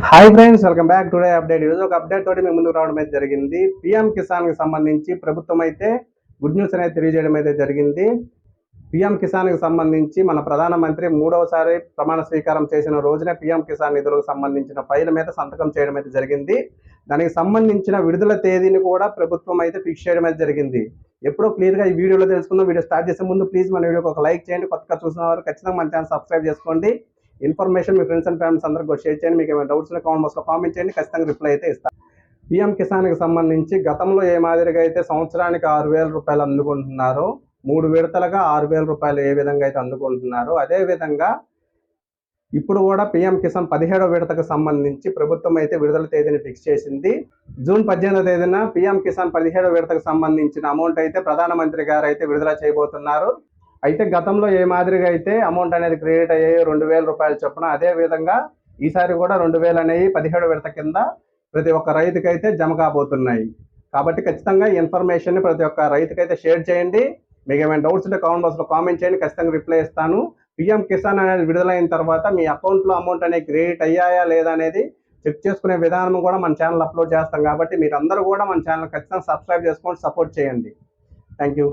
Hi friends, welcome back today update. ఈరోజు ఒక update తోటి మేము ముందుకు రావడం అయితే జరిగింది. పీఎం కిసాన్ కి సంబంధించి ప్రభుత్వం అయితే గుడ్ న్యూస్ అనేది తెలియజేయడం అయితే జరిగింది. పీఎం కిసాన్ కి సంబంధించి మన ప్రధానమంత్రి మూడవసారి ప్రమాణ స్వీకారం చేసిన రోజునే పీఎం కిసాన్ నిధులకు సంబంధించిన ఫైల్ మీద సంతకం చేయడం అయితే జరిగింది. దానికి సంబంధించిన విడుదల తేదీని కూడా ప్రభుత్వం అయితే ఫిక్స్ చేయడం అయితే జరిగింది. ఎప్పుడో క్లియర్గా ఈ వీడియోలో తెలుసుకుందాం. వీడియో స్టార్ట్ చేసే ముందు ప్లీజ్ మన వీడియోకి ఒక లైక్ చేయండి. కొత్తగా చూసిన వారు ఖచ్చితంగా మన ఛానల్ సబ్స్క్రైబ్ చేసుకోండి. Information me friends and families అందరికీ షేర్ చేయండి. మీకు ఏమైనా డౌట్స్ కామెంట్ బాక్స్లో కామెంట్ చేయండి, ఖచ్చితంగా రిప్లై అయితే ఇస్తాను. పీఎం కిసాన్కి సంబంధించి గతంలో ఏ మాదిరిగా అయితే సంవత్సరానికి 6,000 రూపాయలు అందుకుంటున్నారో, 3 విడతలుగా 6,000 రూపాయలు ఏ విధంగా అయితే అందుకుంటున్నారో, అదేవిధంగా ఇప్పుడు కూడా పీఎం కిసాన్ 17వ విడతకు సంబంధించి ప్రభుత్వం అయితే విడుదల తేదీని ఫిక్స్ చేసింది. జూన్ 18వ తేదీన పీఎం కిసాన్ 17వ విడతకు సంబంధించిన అమౌంట్ అయితే ప్రధానమంత్రి గారు అయితే విడుదల చేయబోతున్నారు. అయితే గతంలో ఏ మాదిరిగా అయితే అమౌంట్ అనేది క్రియేట్ అయ్యాయి 2,000 రూపాయలు చొప్పున, అదే విధంగా ఈసారి కూడా 2,000 అనేవి 17 విడత కింద ప్రతి ఒక్క రైతుకైతే జమ కాబోతున్నాయి. కాబట్టి ఖచ్చితంగా ఈ ఇన్ఫర్మేషన్ ప్రతి ఒక్క రైతుకైతే షేర్ చేయండి. మీకు ఏమైనా డౌట్స్ ఉంటే కామెంట్ బాక్స్లో కామెంట్ చేయండి, ఖచ్చితంగా రిప్లై ఇస్తాను. పీఎం కిసాన్ అనేది విడుదలైన తర్వాత మీ అకౌంట్లో అమౌంట్ అనేది క్రియేట్ అయ్యాయా లేదా అనేది చెక్ చేసుకునే విధానం కూడా మన ఛానల్ అప్లోడ్ చేస్తాం. కాబట్టి మీరు అందరూ కూడా మన ఛానల్ ఖచ్చితంగా సబ్స్క్రైబ్ చేసుకోండి, సపోర్ట్ చేయండి. Thank you.